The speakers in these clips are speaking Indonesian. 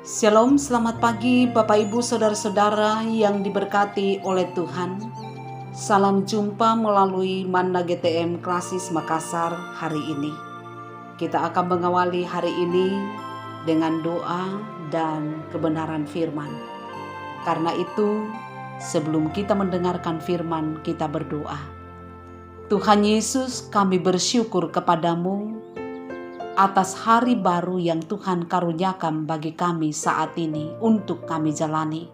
Shalom, selamat pagi Bapak Ibu Saudara-saudara yang diberkati oleh Tuhan. Salam jumpa melalui Manna GTM Klasis Makassar hari ini. Kita akan mengawali hari ini dengan doa dan kebenaran firman. Karena itu, sebelum kita mendengarkan firman, kita berdoa. Tuhan Yesus, kami bersyukur kepadamu atas hari baru yang Tuhan karuniakan bagi kami saat ini untuk kami jalani.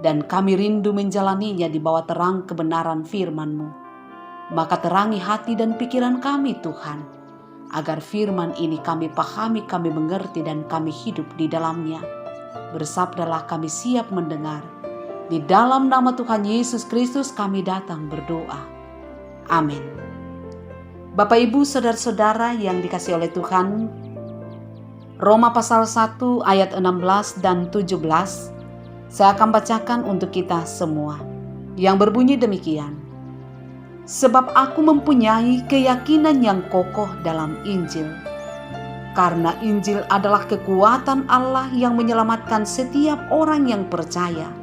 Dan kami rindu menjalaninya di bawah terang kebenaran firman-Mu. Maka terangi hati dan pikiran kami Tuhan, agar firman ini kami pahami, kami mengerti dan kami hidup di dalamnya. Bersabdalah, kami siap mendengar. Di dalam nama Tuhan Yesus Kristus kami datang berdoa. Amin. Bapak Ibu Saudara-saudara yang dikasihi oleh Tuhan, Roma pasal 1 ayat 16 dan 17 saya akan bacakan untuk kita semua, yang berbunyi demikian. Sebab aku mempunyai keyakinan yang kokoh dalam Injil, karena Injil adalah kekuatan Allah yang menyelamatkan setiap orang yang percaya,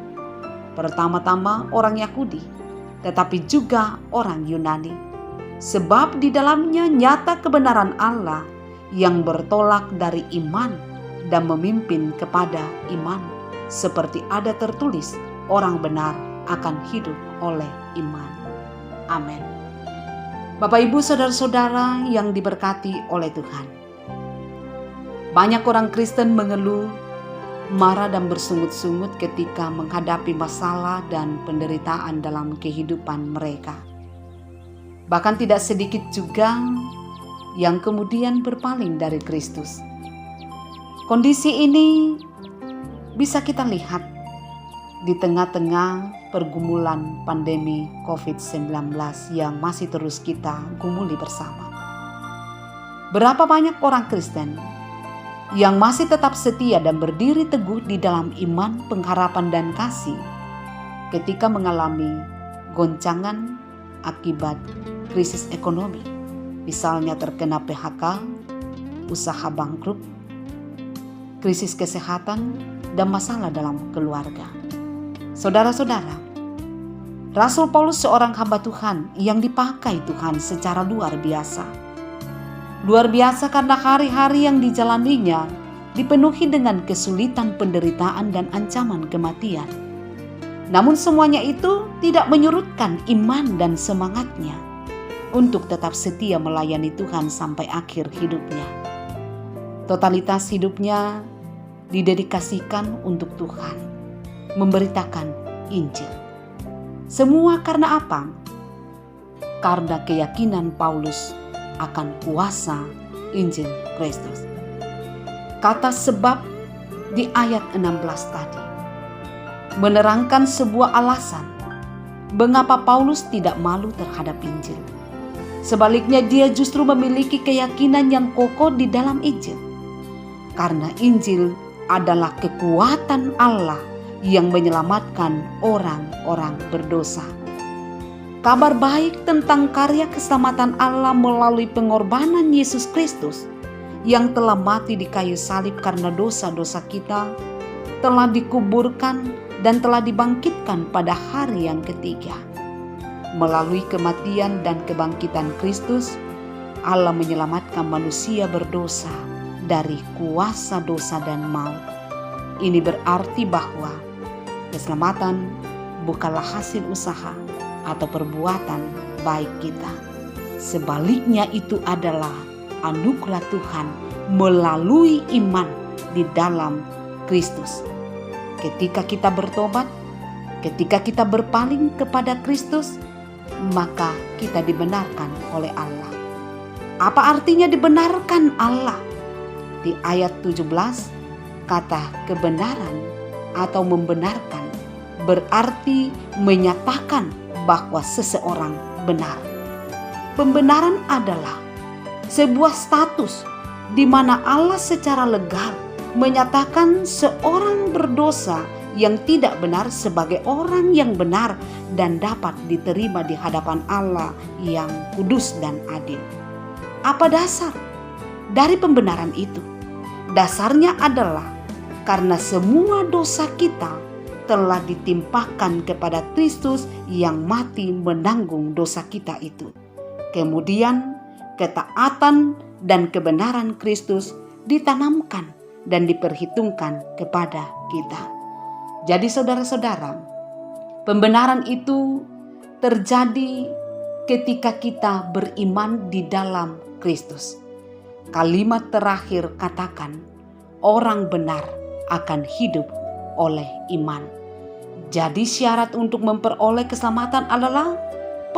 pertama-tama orang Yahudi, tetapi juga orang Yunani. Sebab di dalamnya nyata kebenaran Allah yang bertolak dari iman dan memimpin kepada iman. Seperti ada tertulis, orang benar akan hidup oleh iman. Amin. Bapak Ibu Saudara-saudara yang diberkati oleh Tuhan. Banyak orang Kristen mengeluh, marah dan bersungut-sungut ketika menghadapi masalah dan penderitaan dalam kehidupan mereka. Bahkan tidak sedikit juga yang kemudian berpaling dari Kristus. Kondisi ini bisa kita lihat di tengah-tengah pergumulan pandemi COVID-19 yang masih terus kita gumuli bersama. Berapa banyak orang Kristen yang masih tetap setia dan berdiri teguh di dalam iman, pengharapan dan kasih ketika mengalami goncangan akibat krisis ekonomi, misalnya terkena PHK, usaha bangkrut, krisis kesehatan, dan masalah dalam keluarga. Saudara-saudara, Rasul Paulus seorang hamba Tuhan yang dipakai Tuhan secara luar biasa. Luar biasa karena hari-hari yang dijalaninya dipenuhi dengan kesulitan, penderitaan, dan ancaman kematian. Namun semuanya itu tidak menyurutkan iman dan semangatnya untuk tetap setia melayani Tuhan sampai akhir hidupnya. Totalitas hidupnya didedikasikan untuk Tuhan, memberitakan Injil. Semua karena apa? Karena keyakinan Paulus akan kuasa Injil Kristus. Kata sebab di ayat 16 tadi menerangkan sebuah alasan mengapa Paulus tidak malu terhadap Injil. Sebaliknya dia justru memiliki keyakinan yang kokoh di dalam Injil. Karena Injil adalah kekuatan Allah yang menyelamatkan orang-orang berdosa. Kabar baik tentang karya keselamatan Allah melalui pengorbanan Yesus Kristus yang telah mati di kayu salib karena dosa-dosa kita, telah dikuburkan dan telah dibangkitkan pada hari yang ketiga. Melalui kematian dan kebangkitan Kristus, Allah menyelamatkan manusia berdosa dari kuasa dosa dan maut. Ini berarti bahwa keselamatan bukanlah hasil usaha atau perbuatan baik kita. Sebaliknya itu adalah anugerah Tuhan melalui iman di dalam Kristus. Ketika kita bertobat, ketika kita berpaling kepada Kristus, maka kita dibenarkan oleh Allah. Apa artinya dibenarkan Allah? Di ayat 17, kata kebenaran atau membenarkan berarti menyatakan bahwa seseorang benar. Pembenaran adalah sebuah status di mana Allah secara legal menyatakan seorang berdosa yang tidak benar sebagai orang yang benar dan dapat diterima di hadapan Allah yang kudus dan adil. Apa dasar dari pembenaran itu? Dasarnya adalah karena semua dosa kita telah ditimpakan kepada Kristus yang mati menanggung dosa kita itu. Kemudian ketaatan dan kebenaran Kristus ditanamkan dan diperhitungkan kepada kita. Jadi saudara-saudara, pembenaran itu terjadi ketika kita beriman di dalam Kristus. Kalimat terakhir katakan, orang benar akan hidup oleh iman. Jadi syarat untuk memperoleh keselamatan adalah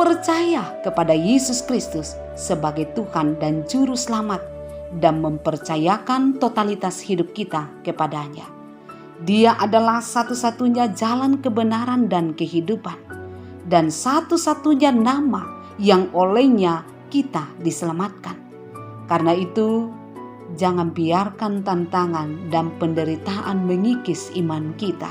percaya kepada Yesus Kristus sebagai Tuhan dan Juru Selamat dan mempercayakan totalitas hidup kita kepadanya. Dia adalah satu-satunya jalan kebenaran dan kehidupan, dan satu-satunya nama yang olehnya kita diselamatkan. Karena itu, jangan biarkan tantangan dan penderitaan mengikis iman kita.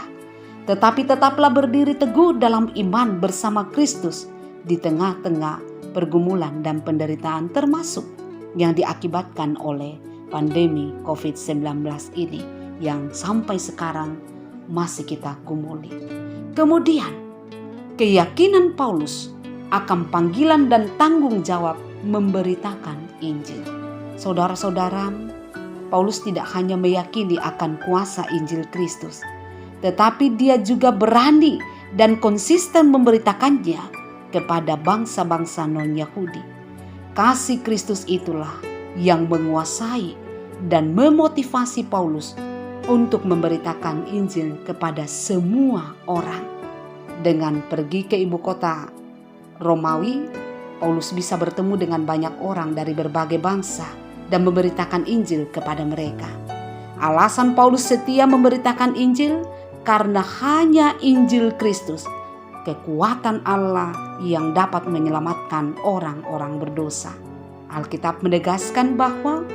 Tetapi tetaplah berdiri teguh dalam iman bersama Kristus di tengah-tengah pergumulan dan penderitaan, termasuk yang diakibatkan oleh pandemi COVID-19 ini yang sampai sekarang masih kita gumuli. Kemudian, keyakinan Paulus akan panggilan dan tanggung jawab memberitakan Injil. Saudara-saudara, Paulus tidak hanya meyakini akan kuasa Injil Kristus, tetapi dia juga berani dan konsisten memberitakannya kepada bangsa-bangsa non-Yahudi. Kasih Kristus itulah yang menguasai dan memotivasi Paulus untuk memberitakan Injil kepada semua orang. Dengan pergi ke ibu kota Romawi, Paulus bisa bertemu dengan banyak orang dari berbagai bangsa dan memberitakan Injil kepada mereka. Alasan Paulus setia memberitakan Injil karena hanya Injil Kristus, kekuatan Allah yang dapat menyelamatkan orang-orang berdosa. Alkitab menegaskan bahwa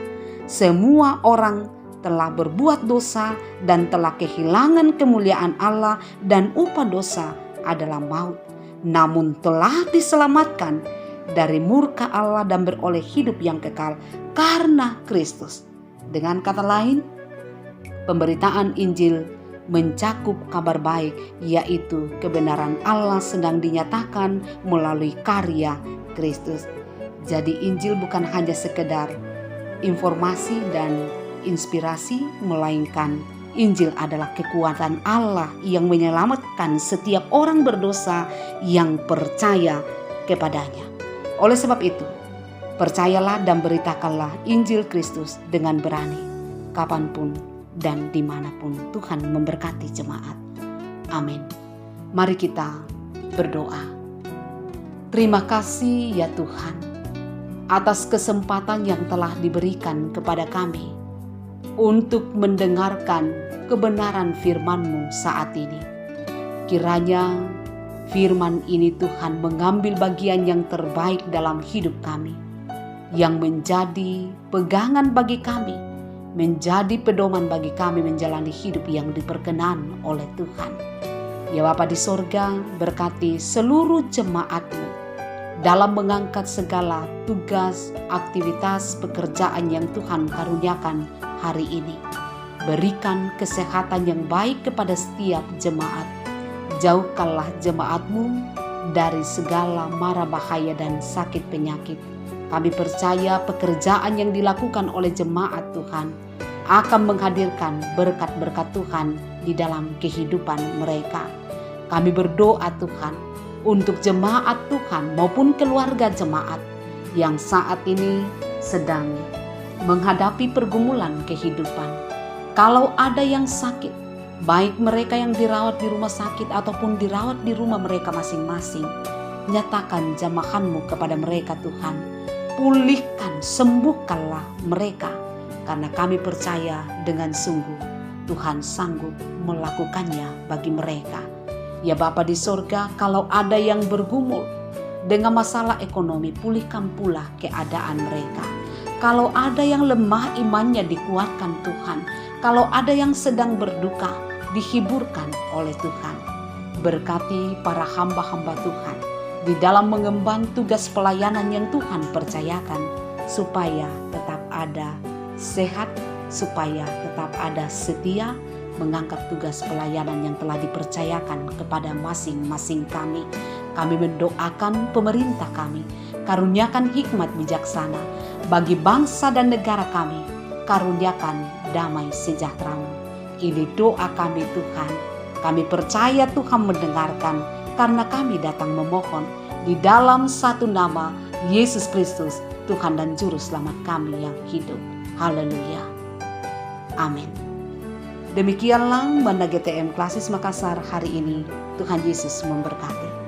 semua orang telah berbuat dosa dan telah kehilangan kemuliaan Allah, dan upah dosa adalah maut, namun telah diselamatkan dari murka Allah dan beroleh hidup yang kekal karena Kristus. Dengan kata lain, pemberitaan Injil mencakup kabar baik, yaitu kebenaran Allah sedang dinyatakan melalui karya Kristus. Jadi Injil bukan hanya sekedar informasi dan inspirasi, melainkan Injil adalah kekuatan Allah yang menyelamatkan setiap orang berdosa yang percaya kepadanya. Oleh sebab itu, percayalah dan beritakanlah Injil Kristus dengan berani, kapanpun dan dimanapun. Tuhan memberkati jemaat. Amin. Mari kita berdoa. Terima kasih ya Tuhan, atas kesempatan yang telah diberikan kepada kami untuk mendengarkan kebenaran firman-Mu saat ini. Kiranya firman ini Tuhan mengambil bagian yang terbaik dalam hidup kami, yang menjadi pegangan bagi kami, menjadi pedoman bagi kami menjalani hidup yang diperkenan oleh Tuhan. Ya Bapa di sorga, berkati seluruh jemaat-Mu dalam mengangkat segala tugas, aktivitas, pekerjaan yang Tuhan karuniakan hari ini. Berikan kesehatan yang baik kepada setiap jemaat. Jauhkanlah jemaat-Mu dari segala mara bahaya dan sakit penyakit. Kami percaya pekerjaan yang dilakukan oleh jemaat Tuhan akan menghadirkan berkat-berkat Tuhan di dalam kehidupan mereka. Kami berdoa Tuhan untuk jemaat Tuhan maupun keluarga jemaat yang saat ini sedang menghadapi pergumulan kehidupan. Kalau ada yang sakit, baik mereka yang dirawat di rumah sakit ataupun dirawat di rumah mereka masing-masing, nyatakan jamahan-Mu kepada mereka Tuhan. Pulihkan, sembuhkanlah mereka, karena kami percaya dengan sungguh Tuhan sanggup melakukannya bagi mereka. Ya Bapa di sorga, kalau ada yang bergumul dengan masalah ekonomi, pulihkan pula keadaan mereka. Kalau ada yang lemah imannya, dikuatkan Tuhan. Kalau ada yang sedang berduka, dihiburkan oleh Tuhan. Berkati para hamba-hamba Tuhan di dalam mengemban tugas pelayanan yang Tuhan percayakan, supaya tetap ada sehat, supaya tetap ada setia, mengangkat tugas pelayanan yang telah dipercayakan kepada masing-masing kami. Kami mendoakan pemerintah kami, karuniakan hikmat bijaksana bagi bangsa dan negara kami, karuniakan damai sejahtera-Mu. Ini doa kami Tuhan. Kami percaya Tuhan mendengarkan karena kami datang memohon di dalam satu nama Yesus Kristus, Tuhan dan Juru Selamat kami yang hidup. Haleluya. Amin. Demikianlah Manna GTM Klasis Makassar hari ini. Tuhan Yesus memberkati.